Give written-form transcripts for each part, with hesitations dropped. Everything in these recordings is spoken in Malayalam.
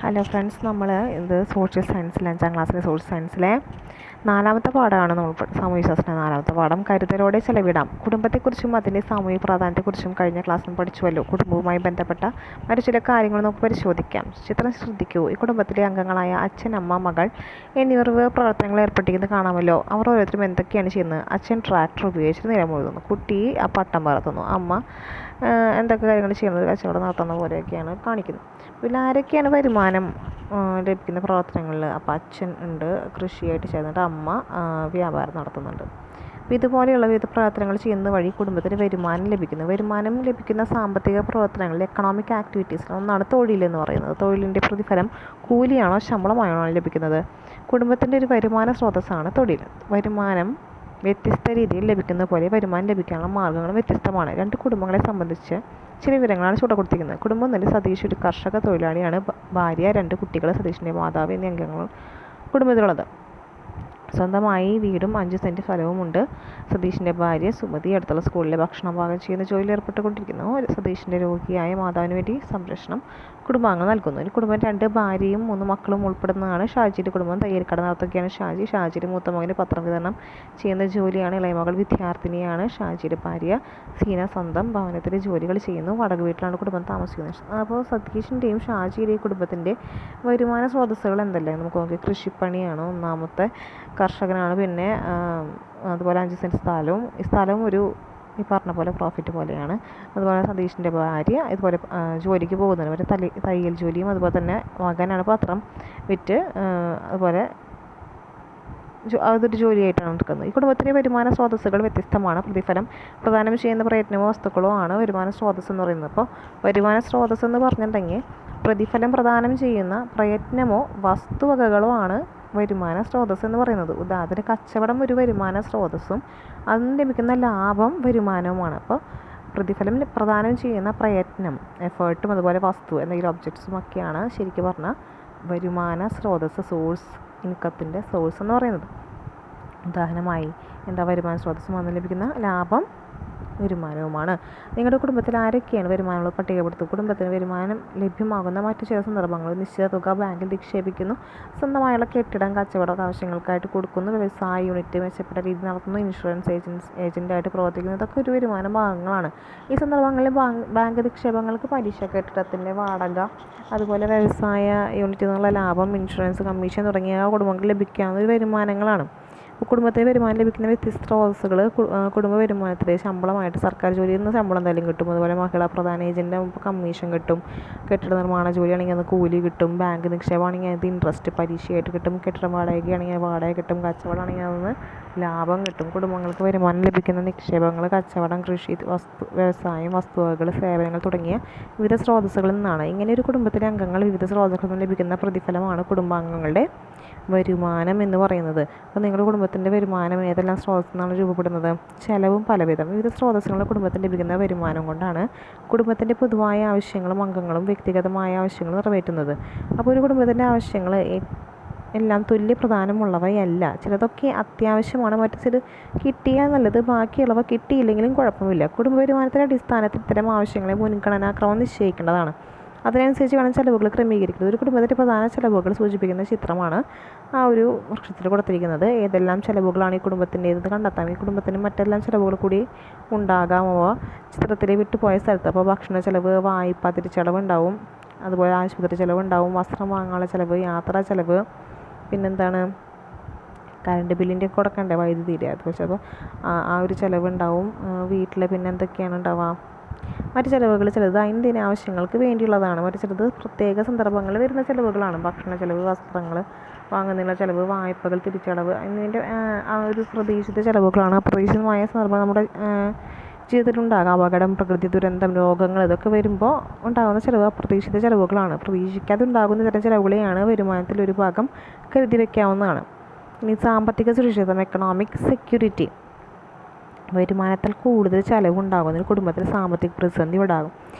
ഹലോ ഫ്രണ്ട്സ്, നമ്മൾ ഇത് സോഷ്യൽ സയൻസിൽ 5ാം ക്ലാസ്സിലെ സോഷ്യൽ സയൻസിലെ 4ാമത്തെ പാഠമാണ് നമ്മൾ സാമൂഹ്യശാസ്ത്രത്തിൻ്റെ 4ാമത്തെ പാഠം. കരുതലോടെ ചെലവിടാം. കുടുംബത്തെക്കുറിച്ചും അതിൻ്റെ സാമൂഹിക പ്രാധാന്യത്തെക്കുറിച്ചും കഴിഞ്ഞ ക്ലാസ്സിൽ പഠിച്ചുവല്ലോ. കുടുംബവുമായി ബന്ധപ്പെട്ട മറ്റു ചില കാര്യങ്ങൾ നമുക്ക് പരിശോധിക്കാം. ചിത്രം ശ്രദ്ധിക്കൂ. ഈ കുടുംബത്തിലെ അംഗങ്ങളായ അച്ഛൻ, അമ്മ, മകൾ എന്നിവർ പ്രവർത്തനങ്ങളിൽ ഏർപ്പെട്ടിരിക്കുന്നത് കാണാമല്ലോ. അവർ ഓരോരുത്തരും എന്തൊക്കെയാണ് ചെയ്യുന്നത്? അച്ഛൻ ട്രാക്ടർ ഉപയോഗിച്ച് നിലമുഴുകുന്നു. കുട്ടി പട്ടം പറത്തുന്നു. അമ്മ എന്തൊക്കെ കാര്യങ്ങൾ ചെയ്യുന്നത്? കച്ചവടം നടത്തുന്ന പോലെയൊക്കെയാണ് കാണിക്കുന്നത്. പിന്നെ ആരൊക്കെയാണ് വരുമാനം ലഭിക്കുന്ന പ്രവർത്തനങ്ങളിൽ? അപ്പോൾ അച്ഛൻ ഉണ്ട്, കൃഷിയായിട്ട് ചെയ്യുന്നുണ്ട്. അമ്മ വ്യാപാരം നടത്തുന്നുണ്ട്. അപ്പോൾ ഇതുപോലെയുള്ള വിവിധ പ്രവർത്തനങ്ങൾ ചെയ്യുന്നത് വഴി കുടുംബത്തിന് വരുമാനം ലഭിക്കുന്നു. വരുമാനം ലഭിക്കുന്ന സാമ്പത്തിക പ്രവർത്തനങ്ങളിൽ എക്കണോമിക് ആക്ടിവിറ്റീസിൽ ഒന്നാണ് തൊഴിലെന്ന് പറയുന്നത്. തൊഴിലിൻ്റെ പ്രതിഫലം കൂലിയാണോ ശമ്പളമാണോ ലഭിക്കുന്നത്? കുടുംബത്തിൻ്റെ ഒരു വരുമാന സ്രോതസ്സാണ് തൊഴിൽ. വരുമാനം വ്യത്യസ്ത രീതിയിൽ ലഭിക്കുന്ന പോലെ വരുമാനം ലഭിക്കാനുള്ള മാർഗ്ഗങ്ങളും വ്യത്യസ്തമാണ്. രണ്ട് കുടുംബങ്ങളെ സംബന്ധിച്ച് ചില വിവരങ്ങളാണ് ചൂടെ കൊടുത്തിരിക്കുന്നത്. കുടുംബം ഒന്നിൽ സതീഷ് ഒരു കർഷക തൊഴിലാളിയാണ്. ഭാര്യ, 2 കുട്ടികൾ, സതീഷിൻ്റെ മാതാവ് എന്നീ അംഗങ്ങൾ കുടുംബത്തിലുള്ളത്. സ്വന്തമായി വീടും 5 സെൻറ്റ് സ്ഥലവുമുണ്ട്. സതീഷിൻ്റെ ഭാര്യ സുമതി അടുത്തുള്ള സ്കൂളിലെ ഭക്ഷണം പാകം ചെയ്യുന്ന ജോലിയിൽ ഏർപ്പെട്ടുകൊണ്ടിരിക്കുന്നു. സതീഷിൻ്റെ രോഗിയായ മാതാവിന് വേണ്ടി സംരക്ഷണം കുടുംബാംഗങ്ങൾ നൽകുന്നു. ഈ കുടുംബം 2 ഭാര്യയും 3 മക്കളും ഉൾപ്പെടുന്നതാണ്. ഷാജിയുടെ കുടുംബം തയ്യൽക്കട നടത്തുകയാണ്. ഷാജിയുടെ മൂത്ത മകന് പത്രം വിതരണം ചെയ്യുന്ന ജോലിയാണ്. ഇളയ മകൾ വിദ്യാർത്ഥിനിയാണ്. ഷാജിയുടെ ഭാര്യ സീന സ്വന്തം ഭവനത്തിലെ ജോലികൾ ചെയ്യുന്നു. വാടക വീട്ടിലാണ് കുടുംബം താമസിക്കുന്നത്. അപ്പോൾ സതീഷിൻ്റെയും ഷാജിയുടെയും കുടുംബത്തിൻ്റെ വരുമാന സ്രോതസ്സുകൾ എന്തെല്ലാം നമുക്ക് നോക്കി. കൃഷിപ്പണിയാണ് ഒന്നാമത്തെ. കർഷകനാണ്. പിന്നെ അതുപോലെ 5 സെൻറ്റ് സ്ഥലവും. ഈ സ്ഥലവും ഈ പറഞ്ഞ പോലെ പ്രോഫിറ്റ് പോലെയാണ്. അതുപോലെ സതീഷിൻ്റെ ഭാര്യ ഇതുപോലെ ജോലിക്ക് പോകുന്നുണ്ട്. അവർ തയ്യൽ ജോലിയും അതുപോലെ തന്നെ മകനാണ് പത്രം വിറ്റ് അതുപോലെ അതൊരു ജോലിയായിട്ടാണ് നടക്കുന്നത്. ഈ കുടുംബത്തിലെ വരുമാന സ്രോതസ്സുകൾ വ്യത്യസ്തമാണ്. പ്രതിഫലം പ്രദാനം ചെയ്യുന്ന പ്രയത്നമോ വസ്തുക്കളോ ആണ് വരുമാന സ്രോതസ്സ് എന്ന് പറയുന്നത്. അപ്പോൾ വരുമാന സ്രോതസ്സ് എന്ന് പറഞ്ഞിട്ടുണ്ടെങ്കിൽ പ്രതിഫലം പ്രദാനം ചെയ്യുന്ന പ്രയത്നമോ വസ്തുവകകളോ ആണ് വരുമാന സ്രോതസ്സ് എന്ന് പറയുന്നത്. ഉദാഹരണത്തിന് കച്ചവടം ഒരു വരുമാന സ്രോതസ്സും അതിന് ലഭിക്കുന്ന ലാഭം വരുമാനവുമാണ്. അപ്പോൾ പ്രതിഫലം പ്രദാനം ചെയ്യുന്ന പ്രയത്നം, എഫേർട്ടും അതുപോലെ വസ്തു എന്തെങ്കിലും ഒബ്ജക്ട്സും ഒക്കെയാണ് ശരിക്കും പറഞ്ഞാൽ വരുമാന സ്രോതസ്സ്, സോഴ്സ്, ഇൻകത്തിൻ്റെ സോഴ്സ് എന്ന് പറയുന്നത്. ഉദാഹരണമായി വരുമാന സ്രോതസ്സും അതിന് ലഭിക്കുന്ന ലാഭം വരുമാനവുമാണ്. നിങ്ങളുടെ കുടുംബത്തിൽ ആരൊക്കെയാണ് വരുമാനങ്ങൾ പട്ടികപ്പെടുത്തും. കുടുംബത്തിന് വരുമാനം ലഭ്യമാകുന്ന മറ്റു ചില സന്ദർഭങ്ങൾ: നിശ്ചിത തുക ബാങ്കിൽ നിക്ഷേപിക്കുന്നു, സ്വന്തമായുള്ള കെട്ടിടം കച്ചവട ആവശ്യങ്ങൾക്കായിട്ട് കൊടുക്കുന്നു, വ്യവസായ യൂണിറ്റ് മെച്ചപ്പെട്ട രീതി നടത്തുന്നു, ഇൻഷുറൻസ് ഏജൻ്റായിട്ട് പ്രവർത്തിക്കുന്നു. ഇതൊക്കെ ഒരു വരുമാന ഭാഗങ്ങളാണ്. ഈ സന്ദർഭങ്ങളിൽ ബാങ്ക് നിക്ഷേപങ്ങൾക്ക് പലിശ, കെട്ടിടത്തിൻ്റെ വാടക, അതുപോലെ വ്യവസായ യൂണിറ്റിൽ നിന്നുള്ള ലാഭം, ഇൻഷുറൻസ് കമ്മീഷൻ തുടങ്ങിയ കുടുംബങ്ങൾക്ക് ലഭിക്കാവുന്ന വരുമാനങ്ങളാണ്. കുടുംബത്തിന് വരുമാനം ലഭിക്കുന്ന വ്യത്യസ്ത സ്രോതസ്സുകൾ: കുടുംബ വരുമാനത്തിലെ ശമ്പളമായിട്ട് സർക്കാർ ജോലിയിൽ നിന്ന് ശമ്പളം എന്തായാലും കിട്ടും. അതുപോലെ മഹിളാ പ്രധാന ഏജൻ്റ് കമ്മീഷൻ കിട്ടും. കെട്ടിട നിർമ്മാണ ജോലിയാണെങ്കിൽ അത് കൂലി കിട്ടും. ബാങ്ക് നിക്ഷേപമാണെങ്കിൽ അത് ഇൻട്രസ്റ്റ് പലിശയായിട്ട് കിട്ടും. കെട്ടിടം വാടകയാണെങ്കിൽ വാടക കിട്ടും. കച്ചവടമാണെങ്കിൽ അതിന് ലാഭം കിട്ടും. കുടുംബങ്ങൾക്ക് വരുമാനം ലഭിക്കുന്ന നിക്ഷേപങ്ങൾ കച്ചവടം, കൃഷി, വ്യവസായം, വസ്തുവകകൾ, സേവനങ്ങൾ തുടങ്ങിയ വിവിധ സ്രോതസ്സുകളിൽ നിന്നാണ്. ഇങ്ങനെ ഒരു കുടുംബത്തിലെ അംഗങ്ങൾ വിവിധ സ്രോതസ്സുകളിൽ നിന്ന് ലഭിക്കുന്ന പ്രതിഫലമാണ് കുടുംബാംഗങ്ങളുടെ വരുമാനം എന്ന് പറയുന്നത്. അപ്പോൾ നിങ്ങളുടെ കുടുംബത്തിൻ്റെ വരുമാനം ഏതെല്ലാം സ്രോതസ്സിൽ നിന്നാണ് രൂപപ്പെടുന്നത്? ചെലവും പലവിധം. വിവിധ സ്രോതസ്സുകളുടെ കുടുംബത്തിന് ലഭിക്കുന്ന വരുമാനം കൊണ്ടാണ് കുടുംബത്തിൻ്റെ പൊതുവായ ആവശ്യങ്ങളും അംഗങ്ങളും വ്യക്തിഗതമായ ആവശ്യങ്ങളും നിറവേറ്റുന്നത്. അപ്പോൾ ഒരു കുടുംബത്തിൻ്റെ ആവശ്യങ്ങൾ എല്ലാം തുല്യ പ്രധാനമുള്ളവയല്ല. ചിലതൊക്കെ അത്യാവശ്യമാണ്, മറ്റു ചില കിട്ടിയാൽ നല്ലത്, ബാക്കിയുള്ളവ കിട്ടിയില്ലെങ്കിലും കുഴപ്പമില്ല. കുടുംബ വരുമാനത്തിൻ്റെ അടിസ്ഥാനത്തിൽ ഇത്തരം ആവശ്യങ്ങളെ മുൻഗണനാക്രമം നിശ്ചയിക്കേണ്ടതാണ്. അതിനനുസരിച്ച് വേണം ചിലവുകൾ ക്രമീകരിക്കുന്നത്. ഒരു കുടുംബത്തിൻ്റെ പ്രധാന ചിലവുകൾ സൂചിപ്പിക്കുന്ന ചിത്രമാണ് ആ ഒരു വൃക്ഷത്തിൽ കൊടുത്തിരിക്കുന്നത്. ഏതെല്ലാം ചിലവുകളാണ് ഈ കുടുംബത്തിൻ്റേത് കണ്ടെത്താം. ഈ കുടുംബത്തിന് മറ്റെല്ലാം ചിലവുകൾ കൂടി ഉണ്ടാകാം. അവ ചിത്രത്തിലെ വിട്ടുപോയ സ്ഥലത്ത്. അപ്പോൾ ഭക്ഷണ ചിലവ്, വായ്പ തിരിച്ചടവ് ഉണ്ടാവും, അതുപോലെ ആശുപത്രി ചിലവ് ഉണ്ടാവും, വസ്ത്രം വാങ്ങാനുള്ള ചിലവ്, യാത്രാ ചിലവ്, പിന്നെന്താണ് കറണ്ട് ബില്ലിൻ്റെ ഒക്കെ കൊടുക്കണ്ടേ, വൈദ്യുതിയുടെ, അതുപോലെ ചിലപ്പോൾ ആ ഒരു ചിലവ് ഉണ്ടാവും. വീട്ടിൽ പിന്നെ എന്തൊക്കെയാണ് ഉണ്ടാവുക? മറ്റു ചിലവുകൾ ചിലത് ദൈനംദിന ആവശ്യങ്ങൾക്ക് വേണ്ടിയുള്ളതാണ്. മറ്റു ചിലത് പ്രത്യേക സന്ദർഭങ്ങളിൽ വരുന്ന ചിലവുകളാണ്. ഭക്ഷണ ചിലവ്, വസ്ത്രങ്ങൾ വാങ്ങുന്നതിനുള്ള ചിലവ്, വായ്പകൾ തിരിച്ചടവ് എന്നിവൻ്റെ ആ ഒരു പ്രതീക്ഷിത ചിലവുകളാണ്. അപ്രതീക്ഷിതമായ സന്ദർഭം നമ്മുടെ ജീവിതത്തിലുണ്ടാകാം. അപകടം, പ്രകൃതി ദുരന്തം, രോഗങ്ങൾ, ഇതൊക്കെ വരുമ്പോൾ ഉണ്ടാകുന്ന ചിലവ് അപ്രതീക്ഷിത ചിലവുകളാണ്. പ്രതീക്ഷിക്കാതെ ഉണ്ടാകുന്ന തരം ചിലവുകളെയാണ് വരുമാനത്തിൽ ഒരു ഭാഗം കരുതി വയ്ക്കാവുന്നതാണ്. ഇനി സാമ്പത്തിക സുരക്ഷിതത്വം, എക്കണോമിക് സെക്യൂരിറ്റി. വരുമാനത്തിൽ കൂടുതൽ ചിലവുണ്ടാകുന്നതിന് കുടുംബത്തിൽ സാമ്പത്തിക പ്രതിസന്ധി ഉണ്ടാകും.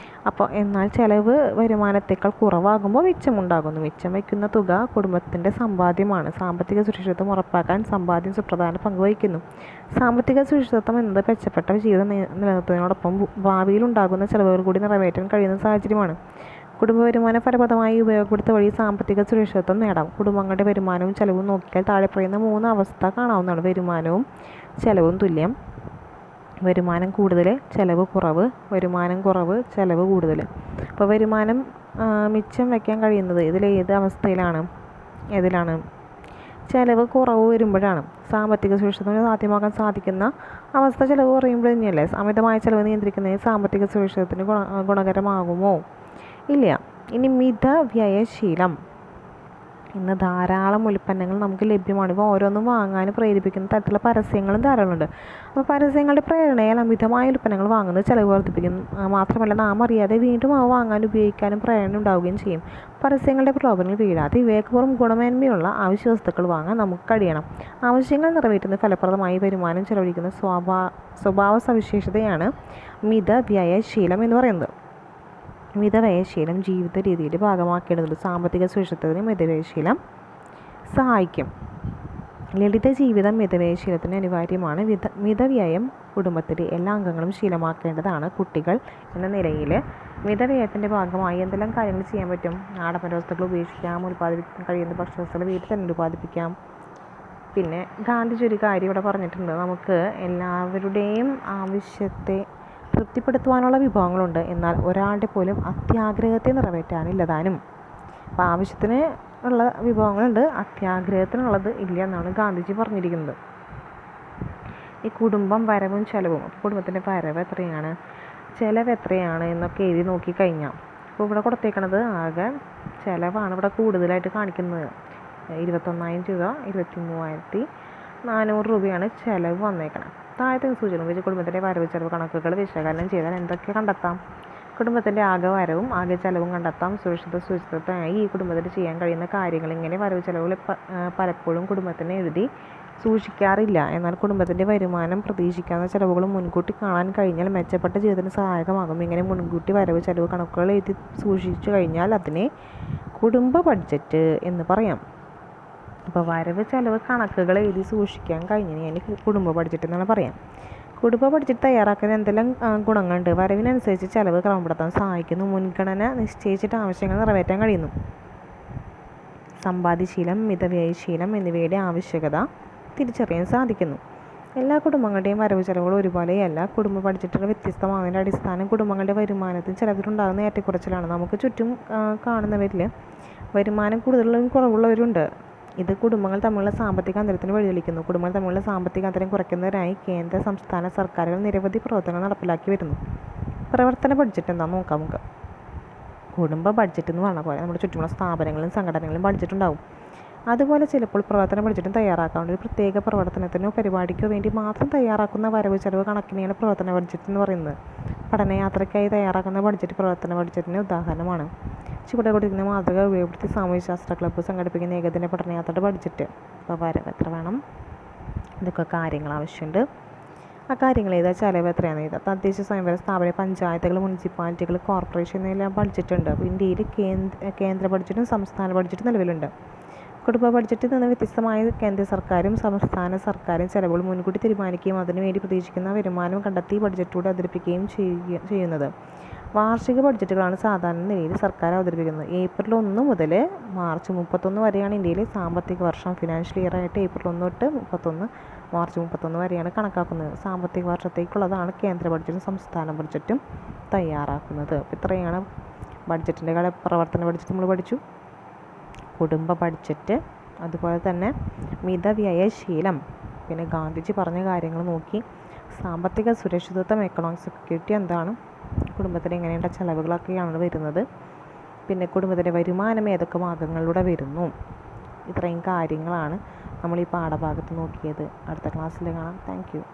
അപ്പോൾ എന്നാൽ ചിലവ് വരുമാനത്തേക്കാൾ കുറവാകുമ്പോൾ മിച്ചമുണ്ടാകുന്നു. മിച്ചം വയ്ക്കുന്ന തുക കുടുംബത്തിൻ്റെ സമ്പാദ്യമാണ്. സാമ്പത്തിക സുരക്ഷിതത്വം ഉറപ്പാക്കാൻ സമ്പാദ്യം സുപ്രധാന പങ്ക് വഹിക്കുന്നു. സാമ്പത്തിക സുരക്ഷിതത്വം എന്നത് മെച്ചപ്പെട്ട ജീവിതം നിലനിർത്തുന്നതിനോടൊപ്പം ഭാവിയിൽ ഉണ്ടാകുന്ന ചിലവുകൾ കൂടി നിറവേറ്റാൻ കഴിയുന്ന സാഹചര്യമാണ്. കുടുംബ വരുമാനം ഫലപ്രദമായി ഉപയോഗപ്പെടുത്തുക വഴി സാമ്പത്തിക സുരക്ഷിതത്വം നേടാം. കുടുംബങ്ങളുടെ വരുമാനവും ചെലവും നോക്കിയാൽ താഴെ പറയുന്ന 3 അവസ്ഥ കാണാവുന്നതാണ്. വരുമാനവും ചെലവും തുല്യം, വരുമാനം കൂടുതൽ ചെലവ് കുറവ്, വരുമാനം കുറവ് ചെലവ് കൂടുതൽ. അപ്പോൾ വരുമാനം മിച്ചം വയ്ക്കാൻ കഴിയുന്നത് ഇതിലേത് അവസ്ഥയിലാണ്? ഏതിലാണ്? ചെലവ് കുറവ് വരുമ്പോഴാണ്. സാമ്പത്തിക സുരക്ഷിതത്വം സാധ്യമാക്കാൻ സാധിക്കുന്ന അവസ്ഥ ചെലവ് കുറയുമ്പോൾ തന്നെയല്ലേ. അമിതമായ ചെലവ് നിയന്ത്രിക്കുന്നതിന് സാമ്പത്തിക സുരക്ഷിതത്വത്തിന് ഗുണകരമാകുമോ? ഇല്ല. ഇനി മിതവ്യയശീലം. ഇന്ന് ധാരാളം ഉൽപ്പന്നങ്ങൾ നമുക്ക് ലഭ്യമാണ്. ഇപ്പോൾ ഓരോന്നും വാങ്ങാൻ പ്രേരിപ്പിക്കുന്ന തരത്തിലുള്ള പരസ്യങ്ങളും ധാരാളമുണ്ട്. അപ്പോൾ പരസ്യങ്ങളുടെ പ്രേരണയാൽ അമിതമായ ഉൽപ്പന്നങ്ങൾ വാങ്ങുന്നത് ചെലവ് വർദ്ധിപ്പിക്കും. മാത്രമല്ല നാം അറിയാതെ വീണ്ടും അവ വാങ്ങാനും ഉപയോഗിക്കാനും പ്രേരണ ഉണ്ടാവുകയും ചെയ്യും. പരസ്യങ്ങളുടെ പ്രലോഭനങ്ങൾ വീഴാതെ വിവേകപൂർവ്വം ഗുണമേന്മയുള്ള ആവശ്യ വസ്തുക്കൾ വാങ്ങാൻ നമുക്ക് കഴിയണം. ആവശ്യങ്ങൾ നിറവേറ്റുന്ന ഫലപ്രദമായി വരുമാനം ചെലവഴിക്കുന്ന സ്വഭാവ സവിശേഷതയാണ് മിതവ്യയശീലം എന്ന് പറയുന്നത്. മിതവ്യയശീലം ജീവിത രീതിയുടെ ഭാഗമാക്കേണ്ടതുണ്ട്. സാമ്പത്തിക സുരക്ഷിതത്വത്തിന് മിതവ്യയശീലം സഹായിക്കും. ലളിത ജീവിതം മിതവ്യയശീലത്തിന് അനിവാര്യമാണ്. മിതവ്യയം കുടുംബത്തിലെ എല്ലാ അംഗങ്ങളും ശീലമാക്കേണ്ടതാണ്. കുട്ടികൾ എന്ന നിലയിൽ മിതവ്യയത്തിൻ്റെ ഭാഗമായി എന്തെല്ലാം കാര്യങ്ങൾ ചെയ്യാൻ പറ്റും? ആഡംബര വസ്തുക്കൾ ഉപേക്ഷിക്കാം, ഉൽപ്പാദിപ്പിക്കാൻ കഴിയുന്ന ഭക്ഷ്യവസ്തുക്കൾ വീട്ടിൽ തന്നെ ഉൽപ്പാദിപ്പിക്കാം. പിന്നെ ഗാന്ധിജി ഒരു കാര്യം ഇവിടെ പറഞ്ഞിട്ടുണ്ട്, നമുക്ക് എല്ലാവരുടെയും ആവശ്യത്തെ തൃപ്തിപ്പെടുത്തുവാനുള്ള വിഭവങ്ങളുണ്ട്, എന്നാൽ ഒരാളുടെ പോലും അത്യാഗ്രഹത്തെ നിറവേറ്റാനില്ലതാനും. അപ്പോൾ ആവശ്യത്തിന് ഉള്ള വിഭവങ്ങളുണ്ട്, അത്യാഗ്രഹത്തിനുള്ളത് ഇല്ല എന്നാണ് ഗാന്ധിജി പറഞ്ഞിരിക്കുന്നത്. ഈ കുടുംബം വരവും ചെലവും, കുടുംബത്തിൻ്റെ വരവ് എത്രയാണ്, ചെലവ് എത്രയാണ് എന്നൊക്കെ എഴുതി നോക്കിക്കഴിഞ്ഞാൽ ഇപ്പോൾ ഇവിടെ കൊടുത്തേക്കണത് ആകെ ചിലവാണ് ഇവിടെ കൂടുതലായിട്ട് കാണിക്കുന്നത്. 21,000 രൂപ, 23,400 രൂപയാണ് ചിലവ് വന്നേക്കണം. താഴത്തെ സൂചന വെച്ച് കുടുംബത്തിൻ്റെ വരവ് ചെലവ് കണക്കുകൾ വിശകലനം ചെയ്താൽ എന്തൊക്കെ കണ്ടെത്താം? കുടുംബത്തിൻ്റെ ആകെ വരവും ആകെ ചെലവും കണ്ടെത്താം. സുരക്ഷിതത്വമായി ഈ കുടുംബത്തിന് ചെയ്യാൻ കഴിയുന്ന കാര്യങ്ങൾ. ഇങ്ങനെ വരവ് ചെലവുകൾ പലപ്പോഴും കുടുംബത്തിന് എഴുതി സൂക്ഷിക്കാറില്ല. എന്നാൽ കുടുംബത്തിൻ്റെ വരുമാനം പ്രതീക്ഷിക്കാവുന്ന ചെലവുകൾ മുൻകൂട്ടി കാണാൻ കഴിഞ്ഞാൽ മെച്ചപ്പെട്ട ജീവിതത്തിന് സഹായകമാകും. ഇങ്ങനെ മുൻകൂട്ടി വരവ് ചെലവ് കണക്കുകൾ എഴുതി സൂക്ഷിച്ചു കഴിഞ്ഞാൽ അതിനെ കുടുംബ ബഡ്ജറ്റ് എന്ന് പറയാം. അപ്പോൾ വരവ് ചെലവ് കണക്കുകൾ എഴുതി സൂക്ഷിക്കാൻ കഴിഞ്ഞാൽ കുടുംബ ബഡ്ജറ്റ് എന്നാണ് പറയാം. കുടുംബ ബഡ്ജറ്റ് തയ്യാറാക്കാൻ എന്തെല്ലാം ഗുണങ്ങളുണ്ട്? വരവിനനുസരിച്ച് ചെലവ് ക്രമപ്പെടുത്താൻ സഹായിക്കുന്നു. മുൻഗണന നിശ്ചയിച്ചിട്ട് ആവശ്യങ്ങൾ നിറവേറ്റാൻ കഴിയുന്നു. സമ്പാദ്യശീലം, മിതവ്യയശീലം എന്നിവയുടെ ആവശ്യകത തിരിച്ചറിയാൻ സാധിക്കുന്നു. എല്ലാ കുടുംബങ്ങളുടെയും വരവ് ചെലവുകൾ ഒരുപോലെയല്ല. കുടുംബ ബഡ്ജറ്റുകൾ വ്യത്യസ്തമാകുന്നതിൻ്റെ അടിസ്ഥാനം കുടുംബങ്ങളുടെ വരുമാനത്തിൽ ചെലവിലുണ്ടാകുന്ന ഏറ്റക്കുറച്ചിലാണ്. നമുക്ക് ചുറ്റും കാണുന്നവരിൽ വരുമാനം കൂടുതലുള്ളവരും കുറവുള്ളവരുണ്ട്. ഇത് കുടുംബങ്ങൾ തമ്മിലുള്ള സാമ്പത്തിക അന്തരത്തിന് വഴിതെളിക്കുന്നു. കുടുംബങ്ങൾ തമ്മിലുള്ള സാമ്പത്തിക അന്തരം കുറയ്ക്കുന്നതിനായി കേന്ദ്ര സംസ്ഥാന സർക്കാരുകൾ നിരവധി പ്രവർത്തനങ്ങൾ നടപ്പിലാക്കി വരുന്നു. പ്രവർത്തന ബഡ്ജറ്റ് എന്താണെന്ന് നോക്കാം നമുക്ക്. കുടുംബ ബഡ്ജറ്റ് എന്ന് പറഞ്ഞ പോലെ നമ്മുടെ ചുറ്റുമുള്ള സ്ഥാപനങ്ങളും സംഘടനകളും ബഡ്ജറ്റ് ഉണ്ടാവും. അതുപോലെ ചിലപ്പോൾ പ്രവർത്തന ബഡ്ജറ്റും തയ്യാറാക്കാറുണ്ട്. ഒരു പ്രത്യേക പ്രവർത്തനത്തിനോ പരിപാടിക്കോ വേണ്ടി മാത്രം തയ്യാറാക്കുന്ന വരവ് ചെലവ് കണക്കിനെയാണ് പ്രവർത്തന ബഡ്ജറ്റ് എന്ന് പറയുന്നത്. പഠനയാത്രയ്ക്കായി തയ്യാറാക്കുന്ന ബഡ്ജറ്റ് പ്രവർത്തന ബഡ്ജറ്റിന് ഉദാഹരണമാണ്. ചുവടെ കൊടുക്കുന്ന മാതൃക ഉപയോഗപ്പെടുത്തി സാമൂഹ്യശാസ്ത്ര ക്ലബ്ബ് സംഘടിപ്പിക്കുന്ന ഏകദിന പഠനയാത്രയുടെ ബഡ്ജറ്റ്. അപ്പോൾ വരവ് എത്ര വേണം, ഇതൊക്കെ കാര്യങ്ങൾ ആവശ്യമുണ്ട്. ആ കാര്യങ്ങൾ ചെയ്താൽ ചിലവ് എത്രയാണെന്ന് ചെയ്താൽ തദ്ദേശ സ്വയംഭരണ സ്ഥാപനം, പഞ്ചായത്തുകൾ, മുനിസിപ്പാലിറ്റികൾ, കോർപ്പറേഷൻ എന്നിവയെല്ലാം ബഡ്ജറ്റ് ഉണ്ട്. അപ്പോൾ ഇന്ത്യയിൽ കേന്ദ്ര ബഡ്ജറ്റും സംസ്ഥാന ബഡ്ജറ്റും നിലവിലുണ്ട്. കുടുംബ ബഡ്ജറ്റിൽ നിന്ന് വ്യത്യസ്തമായ കേന്ദ്ര സർക്കാരും സംസ്ഥാന സർക്കാരും ചെലവുകൾ മുൻകൂട്ടി തീരുമാനിക്കുകയും അതിനുവേണ്ടി പ്രതീക്ഷിക്കുന്ന വരുമാനം കണ്ടെത്തി ബഡ്ജറ്റിലൂടെ അവതരിപ്പിക്കുകയും ചെയ്യുന്നത്. വാർഷിക ബഡ്ജറ്റുകളാണ് സാധാരണ നിലയിൽ സർക്കാർ അവതരിപ്പിക്കുന്നത്. ഏപ്രിൽ 1 മുതൽ മാർച്ച് 31 വരെയാണ് ഇന്ത്യയിലെ സാമ്പത്തിക വർഷം. ഫിനാൻഷ്യൽ ഇയർ ആയിട്ട് ഏപ്രിൽ 1 തൊട്ട് മാർച്ച് 31 വരെയാണ് കണക്കാക്കുന്നത്. സാമ്പത്തിക വർഷത്തേക്കുള്ളതാണ് കേന്ദ്ര ബഡ്ജറ്റും സംസ്ഥാന ബഡ്ജറ്റും തയ്യാറാക്കുന്നത്. അപ്പോൾ ഇത്രയാണ് ബഡ്ജറ്റിൻ്റെ പ്രവർത്തന ബഡ്ജറ്റ് നമ്മൾ പഠിച്ചു. കുടുംബ ബഡ്ജറ്റ്, അതുപോലെ തന്നെ മിതവ്യയശീലം, പിന്നെ ഗാന്ധിജി പറഞ്ഞ കാര്യങ്ങൾ നോക്കി. സാമ്പത്തിക സുരക്ഷിതത്വം, എക്കണോമിക് സെക്യൂരിറ്റി എന്താണ്, കുടുംബത്തിന് എങ്ങനെയുള്ള ചിലവുകളൊക്കെയാണ് വരുന്നത്, പിന്നെ കുടുംബത്തിൻ്റെ വരുമാനം ഏതൊക്കെ മാർഗങ്ങളിലൂടെ വരുന്നു. ഇത്രയും കാര്യങ്ങളാണ് നമ്മൾ ഈ പാഠഭാഗത്ത് നോക്കിയത്. അടുത്ത ക്ലാസ്സിൽ കാണാം. Thank you.